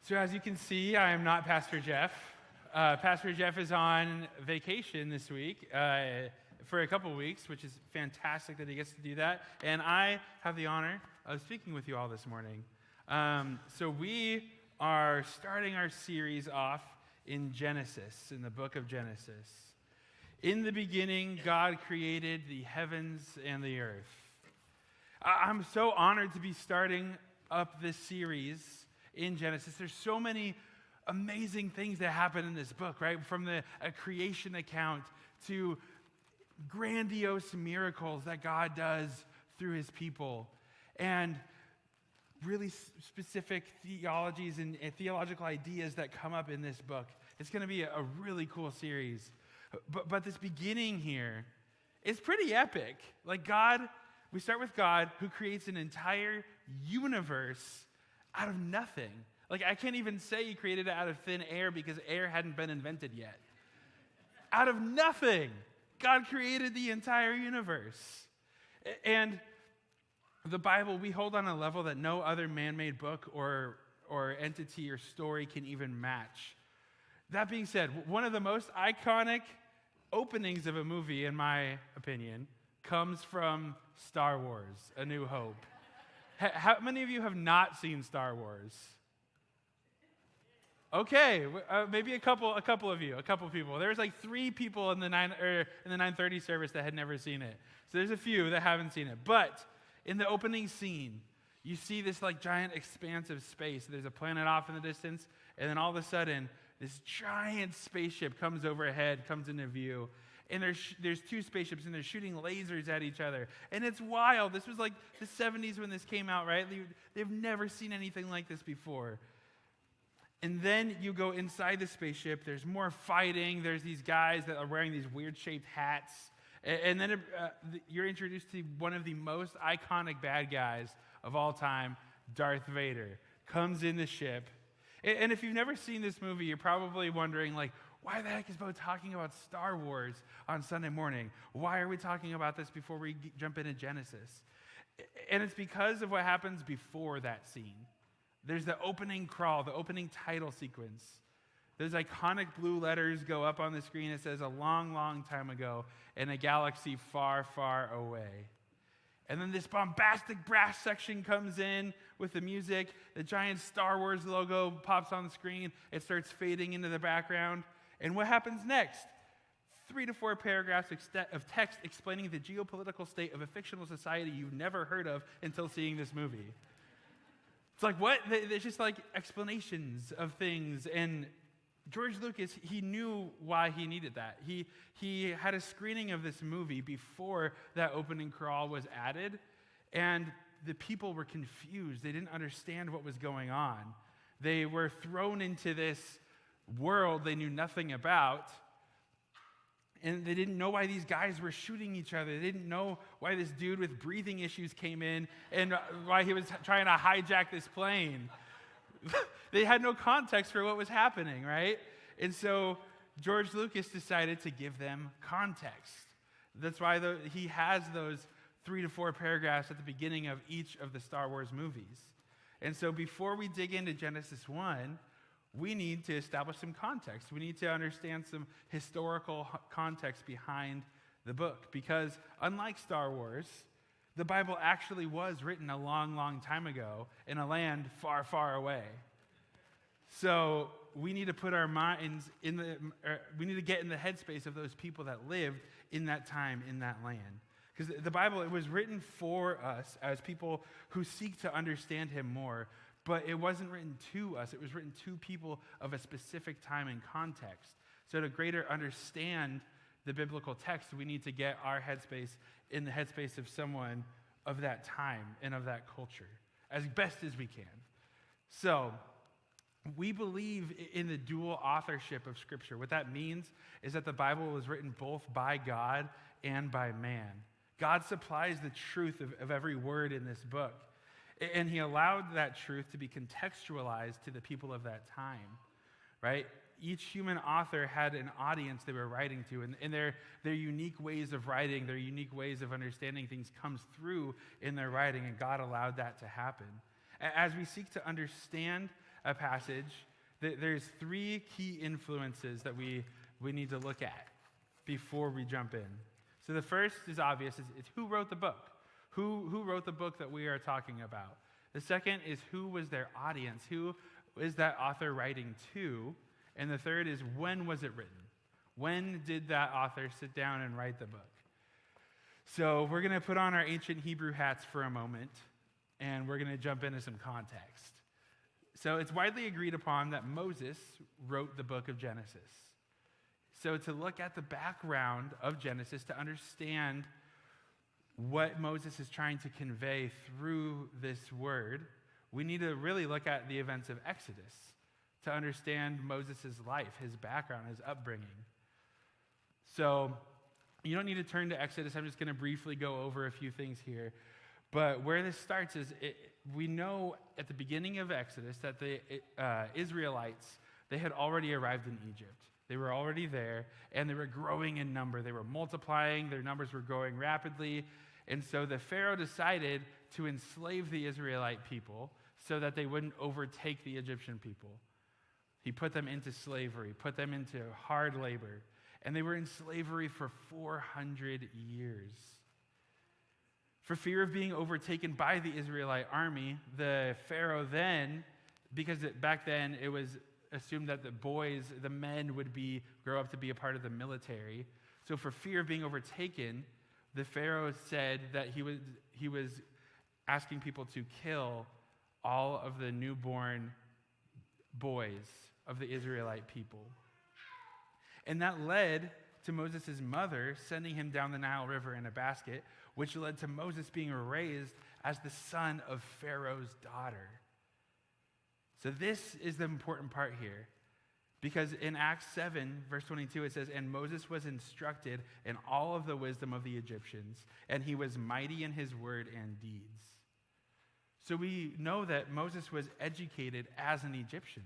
So as you can see, I am not Pastor Jeff. Pastor Jeff is on vacation this week for a couple weeks, which is fantastic that he gets to do that. And I have the honor of speaking with you all this morning. So we are starting our series off in Genesis, in the book of Genesis. In the beginning, God created the heavens and the earth. I'm so honored to be starting up this series in Genesis. There's so many amazing things that happen in this book, right? From a creation account to grandiose miracles that God does through his people, and really specific theologies and theological ideas that come up in this book. It's going to be a really cool series. But this beginning here is pretty epic. We start with God, who creates an entire universe out of nothing. I can't even say he created it out of thin air because air hadn't been invented yet. Out of nothing, God created the entire universe. And the Bible, we hold on a level that no other man-made book or entity or story can even match. That being said, one of the most iconic openings of a movie, in my opinion, comes from Star Wars: A New Hope. How many of you have not seen Star Wars? Okay, maybe a couple of you, a couple people. There's like 3 people in the 9:30 service that had never seen it. So there's a few that haven't seen it. But in the opening scene, you see this giant expanse of space. There's a planet off in the distance, and then all of a sudden, this giant spaceship comes overhead, comes into view. And there's 2 spaceships, and they're shooting lasers at each other. And it's wild. This was like the 70s when this came out, right? They've never seen anything like this before. And then you go inside the spaceship. There's more fighting. There's these guys that are wearing these weird-shaped hats. And then you're introduced to one of the most iconic bad guys of all time, Darth Vader, comes in the ship. And if you've never seen this movie, you're probably wondering, why the heck is Bo talking about Star Wars on Sunday morning? Why are we talking about this before we jump into Genesis? And it's because of what happens before that scene. There's the opening crawl, the opening title sequence. Those iconic blue letters go up on the screen. It says, "A long, long time ago in a galaxy far, far away." And then this bombastic brass section comes in with the music. The giant Star Wars logo pops on the screen. It starts fading into the background. And what happens next? 3 to 4 paragraphs of text explaining the geopolitical state of a fictional society you've never heard of until seeing this movie. It's like, what? There's just explanations of things. And George Lucas, he knew why he needed that. He had a screening of this movie before that opening crawl was added, and the people were confused. They didn't understand what was going on. They were thrown into this world they knew nothing about, and they didn't know why these guys were shooting each other. They didn't know why this dude with breathing issues came in and why he was trying to hijack this plane. They had no context for what was happening, right? And so George Lucas decided to give them context. That's why he has those 3 to 4 paragraphs at the beginning of each of the Star Wars movies. And so before we dig into Genesis 1, we need to establish some context. We need to understand some historical context behind the book. Because unlike Star Wars, the Bible actually was written a long, long time ago in a land far, far away. So we need to put our minds we need to get in the headspace of those people that lived in that time, in that land. Because the Bible, it was written for us as people who seek to understand him more, but it wasn't written to us. It was written to people of a specific time and context. So to greater understand the biblical text, we need to get our headspace in the headspace of someone of that time and of that culture as best as we can. So we believe in the dual authorship of Scripture. What that means is that the Bible was written both by God and by man. God supplies the truth of every word in this book. And he allowed that truth to be contextualized to the people of that time, right? Each human author had an audience they were writing to, and their unique ways of writing, their unique ways of understanding things comes through in their writing, and God allowed that to happen. As we seek to understand a passage, there's three key influences that we need to look at before we jump in. So the first is obvious, it's who wrote the book? Who wrote the book that we are talking about? The second is who was their audience? Who is that author writing to? And the third is when was it written? When did that author sit down and write the book? So we're going to put on our ancient Hebrew hats for a moment, and we're going to jump into some context. So it's widely agreed upon that Moses wrote the book of Genesis. So to look at the background of Genesis, to understand what Moses is trying to convey through this word, we need to really look at the events of Exodus to understand Moses' life, his background, his upbringing. So you don't need to turn to Exodus. I'm just going to briefly go over a few things here. But where this starts is we know at the beginning of Exodus that the Israelites, they had already arrived in Egypt. They were already there, and they were growing in number. They were multiplying. Their numbers were growing rapidly. And so the Pharaoh decided to enslave the Israelite people so that they wouldn't overtake the Egyptian people. He put them into slavery, put them into hard labor. And they were in slavery for 400 years. For fear of being overtaken by the Israelite army, the Pharaoh then, because back then it was assumed that the men would grow up to be a part of the military. So for fear of being overtaken, the Pharaoh said that he was asking people to kill all of the newborn boys of the Israelite people. And that led to Moses' mother sending him down the Nile River in a basket, which led to Moses being raised as the son of Pharaoh's daughter. So this is the important part here. Because in Acts 7, verse 22, it says, "And Moses was instructed in all of the wisdom of the Egyptians, and he was mighty in his word and deeds." So we know that Moses was educated as an Egyptian.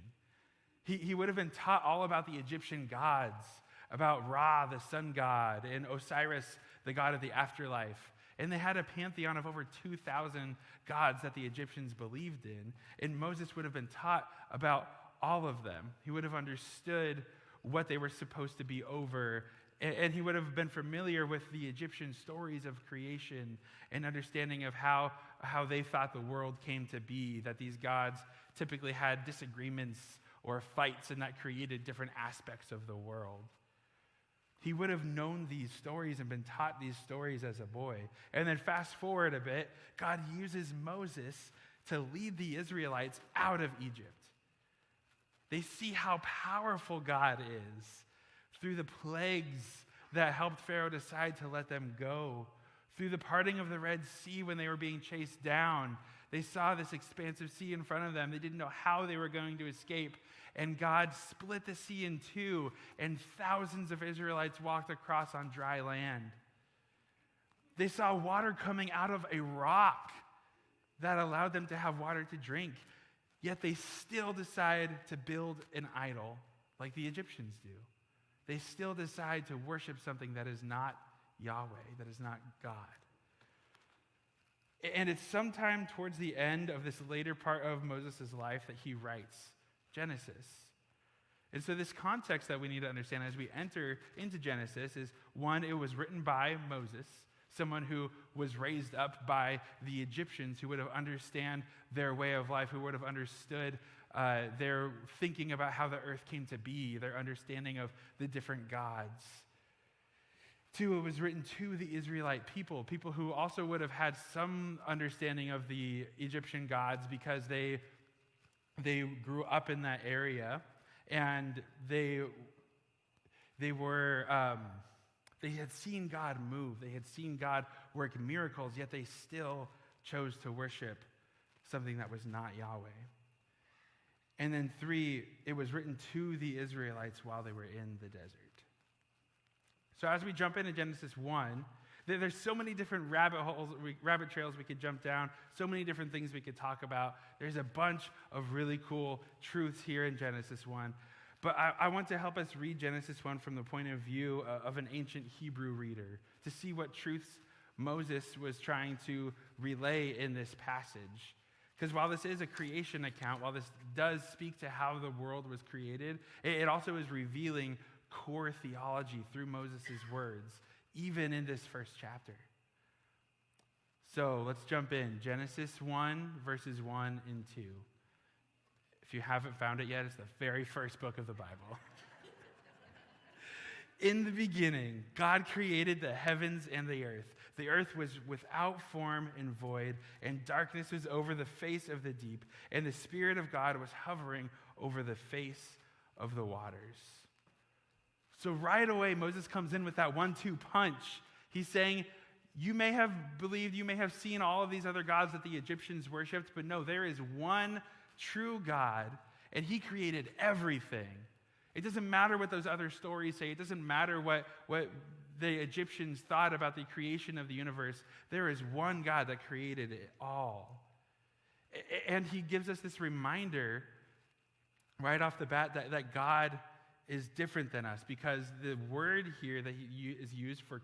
He would have been taught all about the Egyptian gods, about Ra, the sun god, and Osiris, the god of the afterlife. And they had a pantheon of over 2,000 gods that the Egyptians believed in. And Moses would have been taught about all of them. He would have understood what they were supposed to be over. And he would have been familiar with the Egyptian stories of creation and understanding of how they thought the world came to be, that these gods typically had disagreements or fights, and that created different aspects of the world. He would have known these stories and been taught these stories as a boy. And then fast forward a bit, God uses Moses to lead the Israelites out of Egypt. They see how powerful God is through the plagues that helped Pharaoh decide to let them go. Through the parting of the Red Sea when they were being chased down, they saw this expansive sea in front of them. They didn't know how they were going to escape. And God split the sea in two, and thousands of Israelites walked across on dry land. They saw water coming out of a rock that allowed them to have water to drink. Yet they still decide to build an idol like the Egyptians do. They still decide to worship something that is not Yahweh, that is not God. And it's sometime towards the end of this later part of Moses' life that he writes Genesis. And so this context that we need to understand as we enter into Genesis is, one, it was written by Moses, someone who was raised up by the Egyptians, who would have understand their way of life, who would have understood their thinking about how the earth came to be, their understanding of the different gods. Two, it was written to the Israelite people who also would have had some understanding of the Egyptian gods because they grew up in that area, and they had seen God move. They had seen God work miracles, yet they still chose to worship something that was not Yahweh. And then three, it was written to the Israelites while they were in the desert. So as we jump into Genesis 1, there's so many different rabbit trails we could jump down, so many different things we could talk about. There's a bunch of really cool truths here in Genesis 1. But I want to help us read Genesis 1 from the point of view of an ancient Hebrew reader, to see what truths Moses was trying to relay in this passage. Because while this is a creation account, while this does speak to how the world was created, it also is revealing core theology through Moses' words, even in this first chapter. So let's jump in. Genesis 1, verses 1 and 2. If you haven't found it yet, it's the very first book of the Bible. In the beginning, God created the heavens and the earth. The earth was without form and void, and darkness was over the face of the deep, and the Spirit of God was hovering over the face of the waters. So right away, Moses comes in with that 1-2 punch. He's saying, you may have believed, you may have seen all of these other gods that the Egyptians worshipped, but no, there is one true God, and he created everything. It doesn't matter what those other stories say. It doesn't matter what the Egyptians thought about the creation of the universe. There is one God that created it all. And he gives us this reminder right off the bat that God is different than us, because the word here that is used for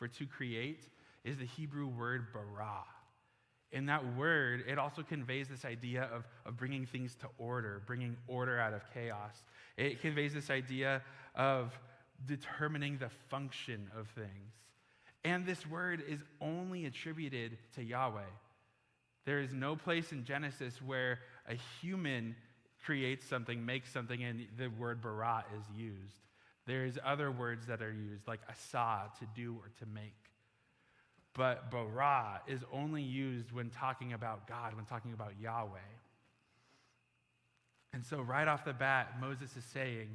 to create, is the Hebrew word bara. In that word, it also conveys this idea of bringing things to order, bringing order out of chaos. It conveys this idea of determining the function of things. And this word is only attributed to Yahweh. There is no place in Genesis where a human creates something, makes something, and the word bara is used. There's other words that are used, like asa, to do or to make. But bara is only used when talking about God, when talking about Yahweh. And so right off the bat, Moses is saying,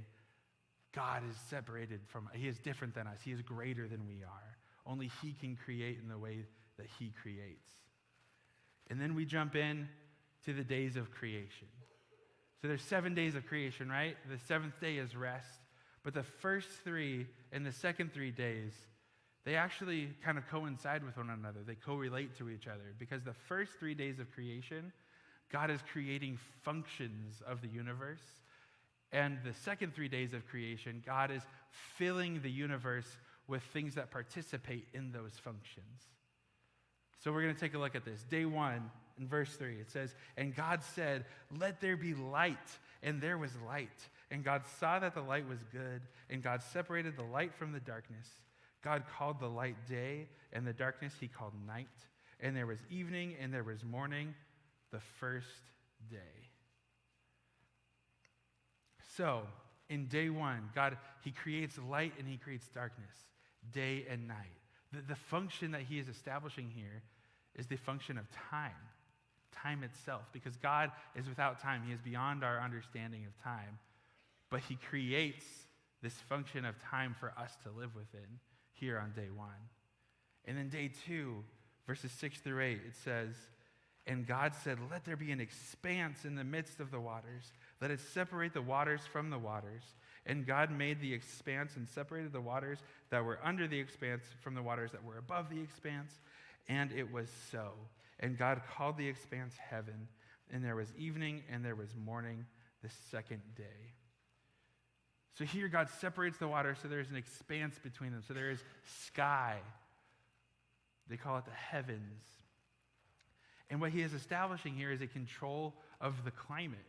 God is separated from, he is different than us. He is greater than we are. Only he can create in the way that he creates. And then we jump in to the days of creation. So there's 7 days of creation, right? The seventh day is rest. But the first 3 and the second 3 days, they actually kind of coincide with one another. They correlate to each other, because the first 3 days of creation, God is creating functions of the universe. And the second 3 days of creation, God is filling the universe with things that participate in those functions. So we're going to take a look at this. Day 1, in verse 3, it says, "And God said, 'Let there be light,' and there was light. And God saw that the light was good, and God separated the light from the darkness. God called the light day, and the darkness he called night. And there was evening, and there was morning, the first day." So, in day 1, God, he creates light and he creates darkness, day and night. The function that he is establishing here is the function of time itself, because God is without time. He is beyond our understanding of time. But he creates this function of time for us to live within here on day 1. And then day 2, verses 6 through 8, it says, "And God said, 'Let there be an expanse in the midst of the waters. Let it separate the waters from the waters.' And God made the expanse and separated the waters that were under the expanse from the waters that were above the expanse. And it was so. And God called the expanse heaven. And there was evening and there was morning, the second day." So here God separates the water, so there's an expanse between them. So there is sky. They call it the heavens. And what he is establishing here is a control of the climate.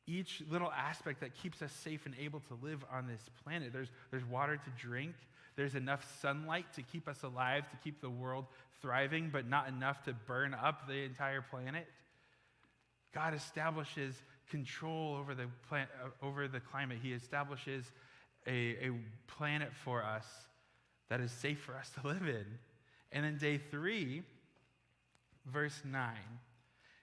Each little aspect that keeps us safe and able to live on this planet. There's water to drink. There's enough sunlight to keep us alive, to keep the world thriving, but not enough to burn up the entire planet. God establishes control over the climate. He establishes a planet for us that is safe for us to live in. And then day 3, verse 9,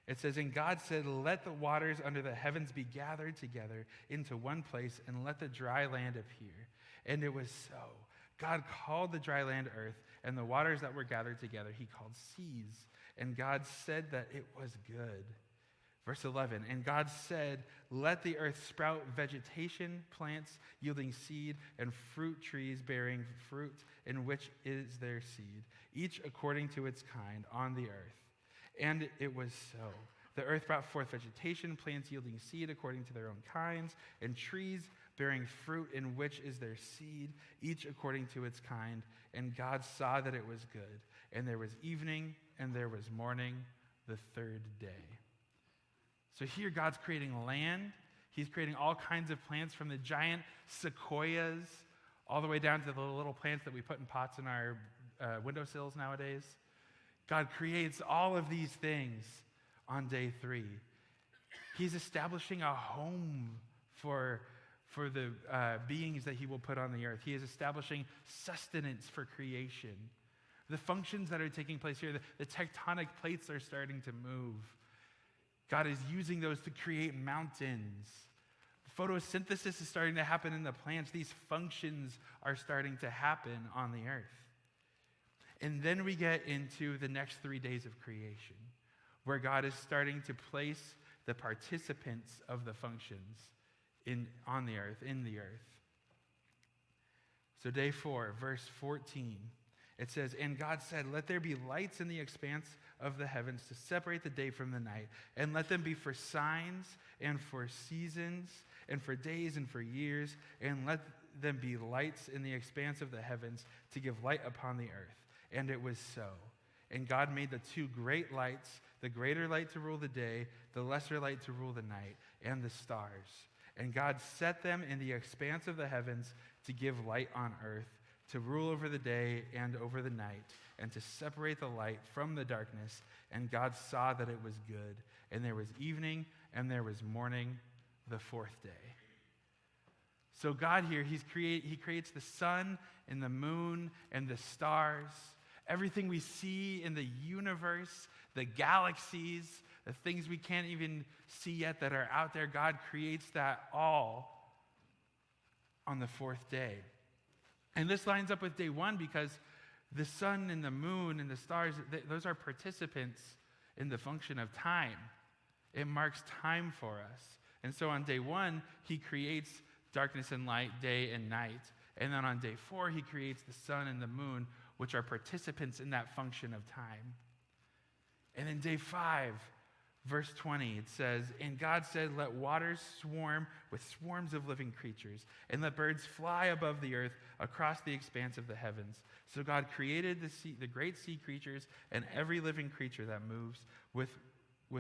it says, "And God said, 'Let the waters under the heavens be gathered together into one place, and let the dry land appear.' And it was so. God called the dry land earth, and the waters that were gathered together he called seas. And God said that it was good." Verse 11, "And God said, 'Let the earth sprout vegetation, plants yielding seed, and fruit trees bearing fruit, in which is their seed, each according to its kind on the earth.' And it was so. The earth brought forth vegetation, plants yielding seed according to their own kinds, and trees bearing fruit, in which is their seed, each according to its kind. And God saw that it was good. And there was evening, and there was morning, the third day. So here God's creating land. He's creating all kinds of plants, from the giant sequoias all the way down to the little plants that we put in pots in our windowsills nowadays. God creates all of these things on day 3. He's establishing a home for the beings that he will put on the earth. He is establishing sustenance for creation. The functions that are taking place here, the tectonic plates are starting to move. God is using those to create mountains. Photosynthesis is starting to happen in the plants. These functions are starting to happen on the earth. And then we get into the next 3 days of creation, where God is starting to place the participants of the functions on the earth, in the earth. So day 4, verse 14, it says, "And God said, let there be lights in the expanse of the heavens to separate the day from the night, and let them be for signs and for seasons and for days and for years, and let them be lights in the expanse of the heavens to give light upon the earth. And it was so. And God made the 2 great lights, the greater light to rule the day, the lesser light to rule the night, and the stars. And God set them in the expanse of the heavens to give light on earth, to rule over the day and over the night, and to separate the light from the darkness. And God saw that it was good. And there was evening, and there was morning, the 4th day." So God here, he creates the sun and the moon and the stars, everything we see in the universe, the galaxies, the things we can't even see yet that are out there. God creates that all on the 4th day. And this lines up with day 1 because the sun and the moon and the stars, those are participants in the function of time. It marks time for us. And so on day 1, he creates darkness and light, day and night. And then on day 4, he creates the sun and the moon, which are participants in that function of time. And then day 5, verse 20, it says, "And God said, let waters swarm with swarms of living creatures, and let birds fly above the earth across the expanse of the heavens. So God created the great sea creatures and every living creature that moves, with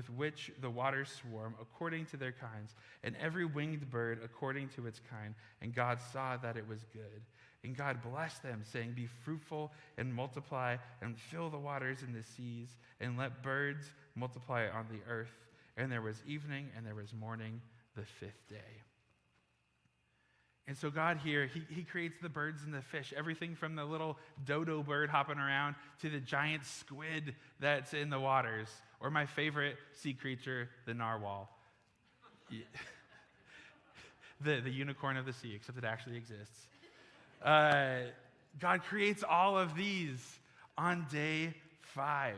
which the waters swarm, according to their kinds, and every winged bird according to its kind. And God saw that it was good. And God blessed them, saying, be fruitful and multiply, and fill the waters in the seas, and let birds multiply on the earth. And there was evening, and there was morning, the 5th day." And so God here, he creates the birds and the fish, everything from the little dodo bird hopping around to the giant squid that's in the waters, or my favorite sea creature, the narwhal. The unicorn of the sea, except it actually exists. God creates all of these on day 5.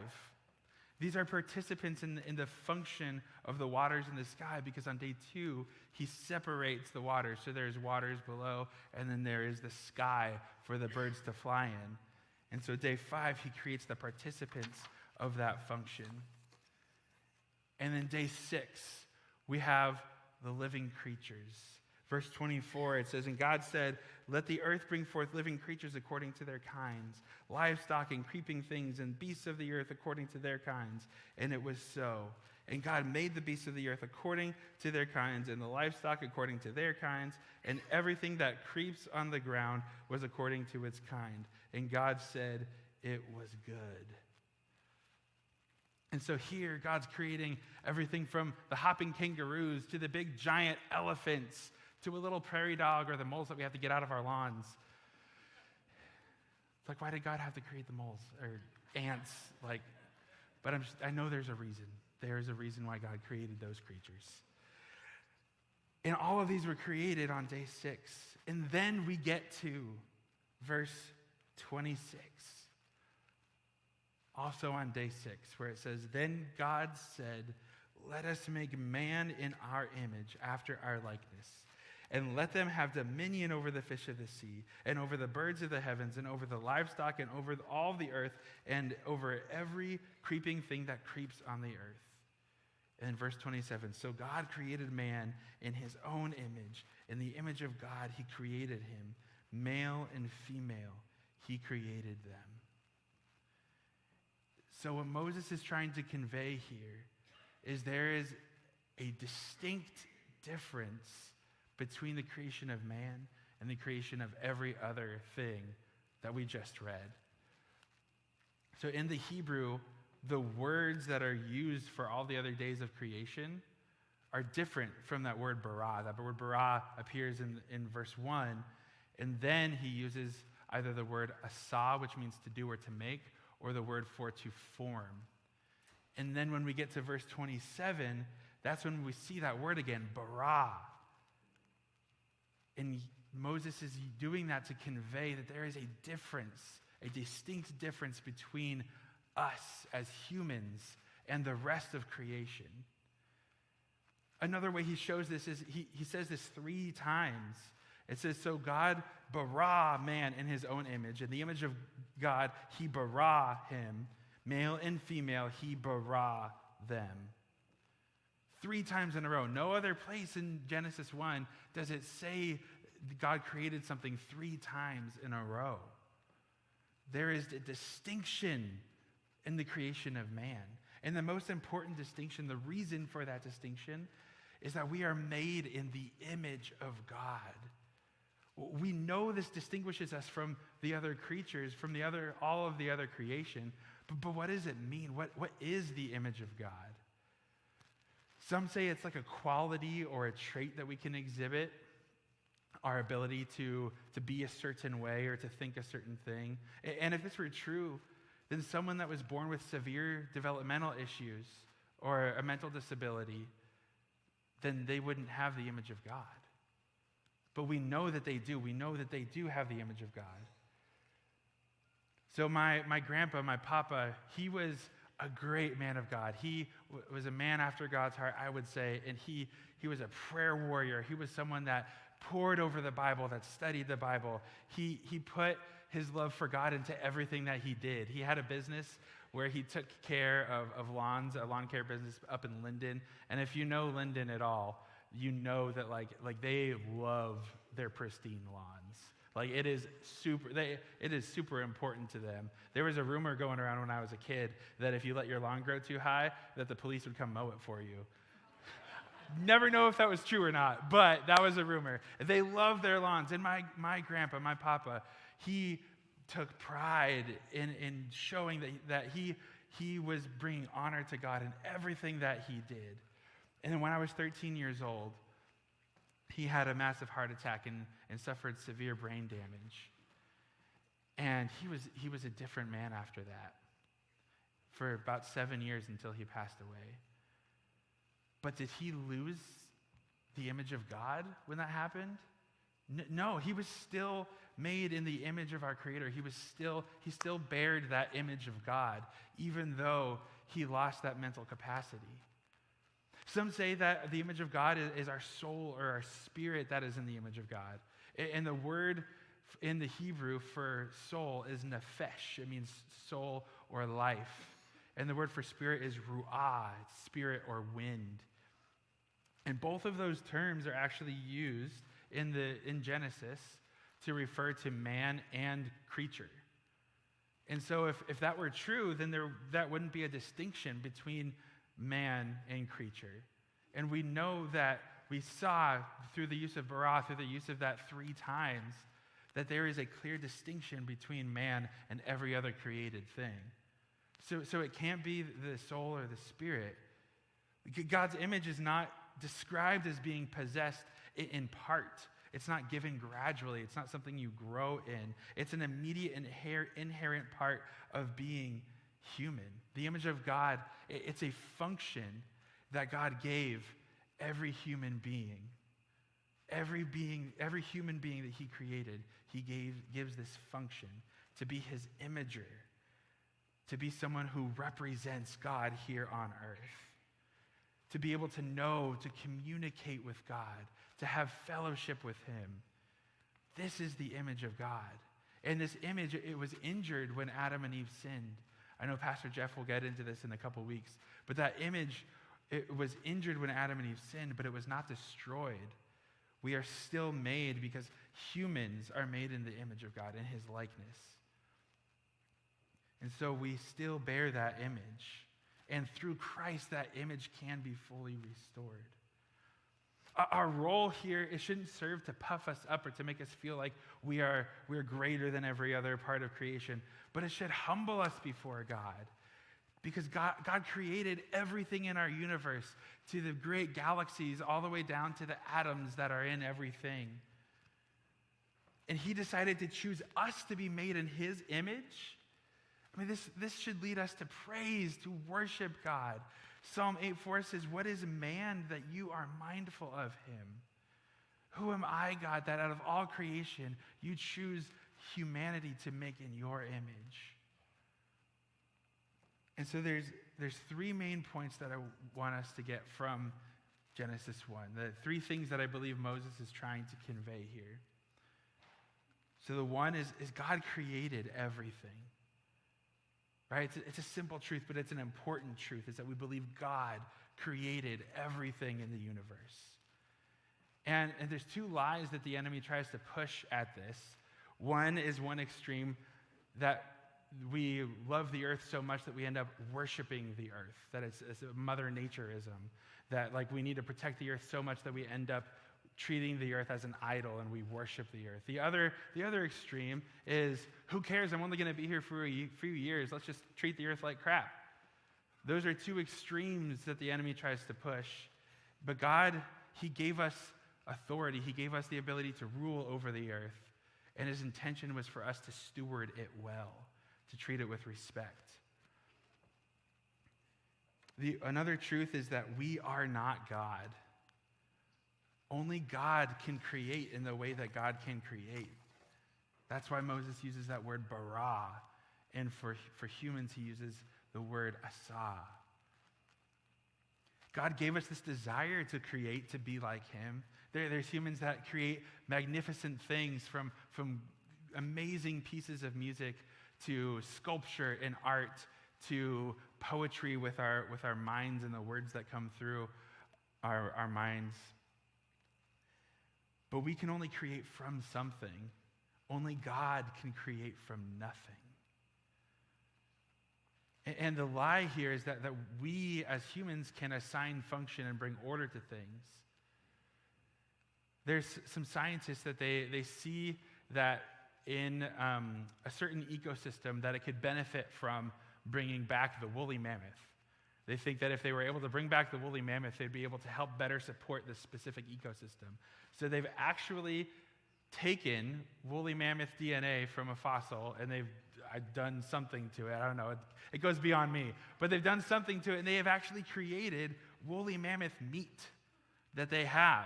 These are participants in the function of the waters in the sky, because on day 2, he separates the waters. So there's waters below, and then there is the sky for the birds to fly in. And so day 5, he creates the participants of that function. And then day 6, we have the living creatures. Verse 24, it says, "And God said, let the earth bring forth living creatures according to their kinds, livestock and creeping things, and beasts of the earth according to their kinds. And it was so. And God made the beasts of the earth according to their kinds, and the livestock according to their kinds, and everything that creeps on the ground was according to its kind. And God said, it was good." And so here, God's creating everything from the hopping kangaroos to the big giant elephants to a little prairie dog or the moles that we have to get out of our lawns. It's like, why did God have to create the moles or ants? But I know there's a reason. There's a reason why God created those creatures. And all of these were created on day 6. And then we get to verse 26. Also on day 6, where it says, "Then God said, let us make man in our image, after our likeness. And let them have dominion over the fish of the sea, and over the birds of the heavens, and over the livestock, and over all the earth, and over every creeping thing that creeps on the earth." And verse 27, "So God created man in his own image. In the image of God he created him. Male and female he created them." So what Moses is trying to convey here is there is a distinct difference between the creation of man and the creation of every other thing that we just read. So in the Hebrew, the words that are used for all the other days of creation are different from that word bara. That word bara appears in verse 1, and then he uses either the word asa, which means to do or to make, or the word for to form. And then when we get to verse 27, that's when we see that word again, bara. And Moses is doing that to convey that there is a difference, a distinct difference between us as humans and the rest of creation. Another way he shows this is he says this 3 times. It says, so God bara man in his own image. In the image of God, he bara him. Male and female, he bara them. 3 times in a row. No other place in Genesis 1 does it say God created something 3 times in a row. There is a distinction in the creation of man. And the most important distinction, the reason for that distinction, is that we are made in the image of God. We know this distinguishes us from the other creatures, from all of the other creation. But what does it mean? What is the image of God? Some say it's like a quality or a trait that we can exhibit, our ability to be a certain way or to think a certain thing. And if this were true, then someone that was born with severe developmental issues or a mental disability, then they wouldn't have the image of God. But we know that they do. We know that they do have the image of God. So my grandpa, my papa, he was a great man of God. He was a man after God's heart, I would say, and he was a prayer warrior. He was someone that pored over the Bible, that studied the Bible. He put his love for God into everything that he did. He had a business where he took care of lawns, a lawn care business up in Linden. And if you know Linden at all, you know that like they love their pristine lawns. Like it is super important to them. There was a rumor going around when I was a kid that if you let your lawn grow too high, that the police would come mow it for you. Never know if that was true or not, but that was a rumor. They love their lawns. And my grandpa, my papa, he took pride in showing that he was bringing honor to God in everything that he did. And then when I was 13 years old, he had a massive heart attack and suffered severe brain damage. And he was a different man after that for about 7 years until he passed away. But did he lose the image of God when that happened? No, he was still made in the image of our Creator. He still bared that image of God, even though he lost that mental capacity. Some say that the image of God is our soul or our spirit that is in the image of God. And the word in the Hebrew for soul is nephesh. It means soul or life. And the word for spirit is ruah, spirit or wind. And both of those terms are actually used in Genesis to refer to man and creature. And so if that were true, then that wouldn't be a distinction between man and creature. And we know that we saw through the use of bara, through the use of that 3 times, that there is a clear distinction between man and every other created thing. So it can't be the soul or the spirit. God's image is not described as being possessed in part. It's not given gradually. It's not something you grow in. It's an immediate inherent part of being human. The image of God, it's a function that God gave every human being. Every human being that he created, he gives this function to be his imager, to be someone who represents God here on earth, to be able to know, to communicate with God, to have fellowship with him. This is the image of God. And this image, it was injured when Adam and Eve sinned. I know Pastor Jeff will get into this in a couple weeks, but that image, it was injured when Adam and Eve sinned, but it was not destroyed. We are still made because humans are made in the image of God, in his likeness. And so we still bear that image. And through Christ, that image can be fully restored. Our role here, it shouldn't serve to puff us up or to make us feel like we're greater than every other part of creation, but it should humble us before God. Because God created everything in our universe, to the great galaxies, all the way down to the atoms that are in everything. And he decided to choose us to be made in his image. I mean, this should lead us to praise, to worship God. Psalm 8:4 says, "What is man that you are mindful of him? Who am I, God, that out of all creation you choose humanity to make in your image?" And so there's three main points that I want us to get from Genesis 1. The three things that I believe Moses is trying to convey here. So the one is God created everything. Right? It's a simple truth, but it's an important truth, is that we believe God created everything in the universe. And there's two lies that the enemy tries to push at this. One is one extreme, that we love the earth so much that we end up worshiping the earth, that it's a mother natureism, that like we need to protect the earth so much that we end up treating the earth as an idol and we worship the earth. The other extreme is, who cares? I'm only going to be here for a few years. Let's just treat the earth like crap. Those are two extremes that the enemy tries to push. But God, he gave us authority. He gave us the ability to rule over the earth. And his intention was for us to steward it well, to treat it with respect. Another truth is that we are not God. Only God can create in the way that God can create. That's why Moses uses that word bara. And for humans, he uses the word asa. God gave us this desire to create, to be like him. There's humans that create magnificent things, from amazing pieces of music to sculpture and art to poetry with our minds and the words that come through our minds. But we can only create from something. Only God can create from nothing. And the lie here is that we as humans can assign function and bring order to things. There's some scientists that they see that in a certain ecosystem that it could benefit from bringing back the woolly mammoth. They think that if they were able to bring back the woolly mammoth, they'd be able to help better support this specific ecosystem. So they've actually taken woolly mammoth DNA from a fossil, and they've done something to it. I don't know. It goes beyond me. But they've done something to it, and they have actually created woolly mammoth meat that they have.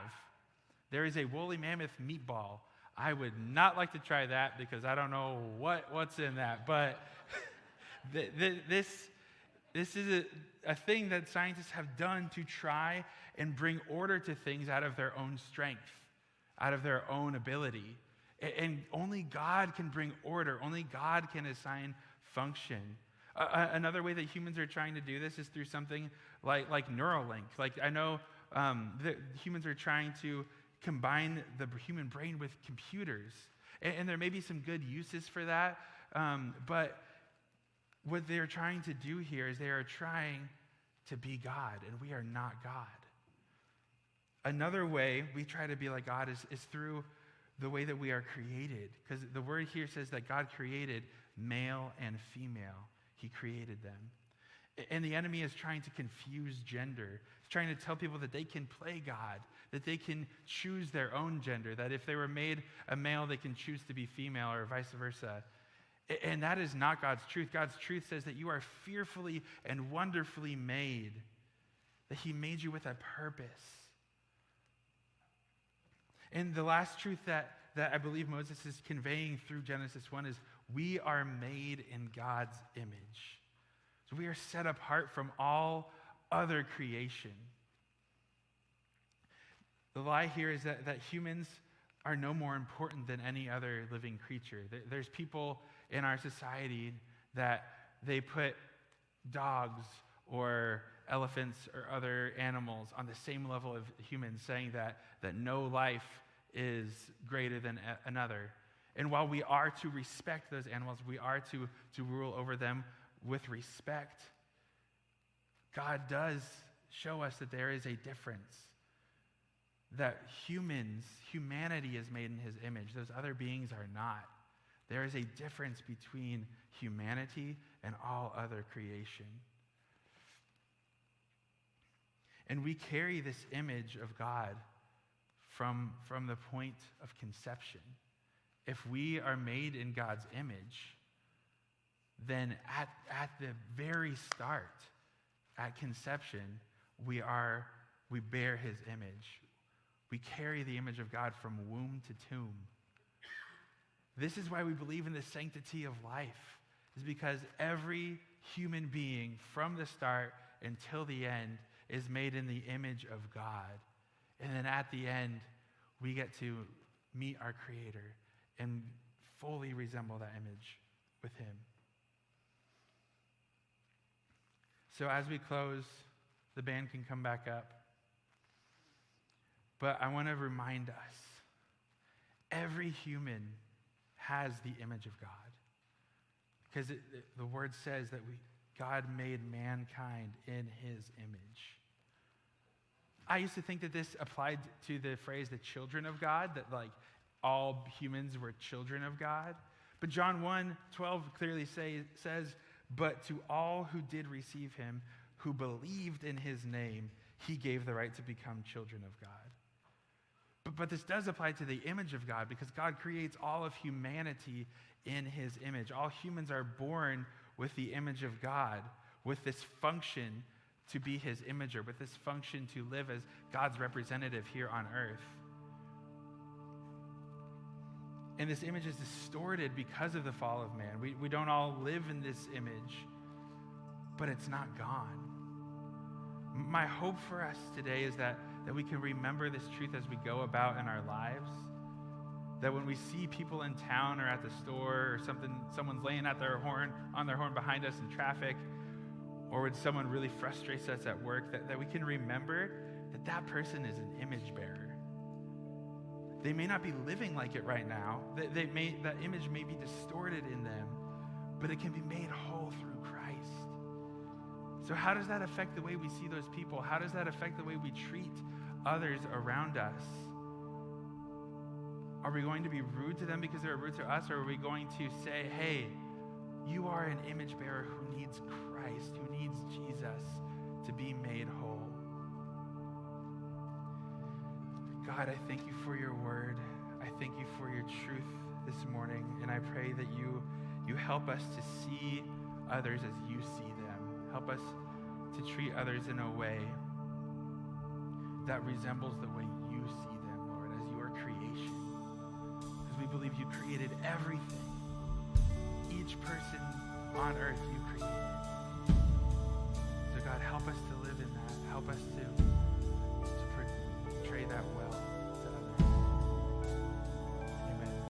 There is a woolly mammoth meatball. I would not like to try that because I don't know what's in that. But this is a thing that scientists have done to try and bring order to things out of their own strength, out of their own ability. And only God can bring order. Only God can assign function. Another way that humans are trying to do this is through something like Neuralink. Like I know that humans are trying to combine the human brain with computers. And there may be some good uses for that. But what they're trying to do here is they are trying to be God, and we are not God. Another way we try to be like God is through the way that we are created. Because the word here says that God created male and female. He created them. And the enemy is trying to confuse gender. He's trying to tell people that they can play God, that they can choose their own gender, that if they were made a male, they can choose to be female or vice versa. And that is not God's truth. God's truth says that you are fearfully and wonderfully made, that he made you with a purpose. And the last truth that I believe Moses is conveying through Genesis 1 is we are made in God's image. So we are set apart from all other creation. The lie here is that humans are no more important than any other living creature. There's people in our society that they put dogs or elephants or other animals on the same level of humans, saying that no life is greater than another. And while we are to respect those animals, we are to rule over them with respect, God does show us that there is a difference. That humanity is made in his image. Those other beings are not. There is a difference between humanity and all other creation. And we carry this image of God from the point of conception. If we are made in God's image, then at the very start, at conception, we bear his image. We carry the image of God from womb to tomb. This is why we believe in the sanctity of life, is because every human being from the start until the end is made in the image of God. And then at the end, we get to meet our Creator and fully resemble that image with him. So as we close, the band can come back up. But I want to remind us, every human has the image of God. Because the word says that God made mankind in his image. I used to think that this applied to the phrase the children of God, that like all humans were children of God. But John 1:12 clearly says, but to all who did receive him, who believed in his name, he gave the right to become children of God. But this does apply to the image of God, because God creates all of humanity in his image. All humans are born with the image of God, with this function to be his imager, with this function to live as God's representative here on earth. And this image is distorted because of the fall of man. We don't all live in this image, but it's not gone. My hope for us today is that we can remember this truth as we go about in our lives. That when we see people in town or at the store or someone's laying on their horn behind us in traffic, or when someone really frustrates us at work, that we can remember that person is an image bearer. They may not be living like it right now. That image may be distorted in them, but it can be made whole through Christ. So how does that affect the way we see those people? How does that affect the way we treat others around us? Are we going to be rude to them because they're rude to us, or are we going to say, hey, you are an image bearer who needs Christ, who needs Jesus to be made whole? God, I thank you for your word. I thank you for your truth this morning, and I pray that you help us to see others as you see them. Help us to treat others in a way that resembles the way you see them, Lord, as your creation. Because we believe you created everything. Each person on earth you created. So God, help us to live in that. Help us to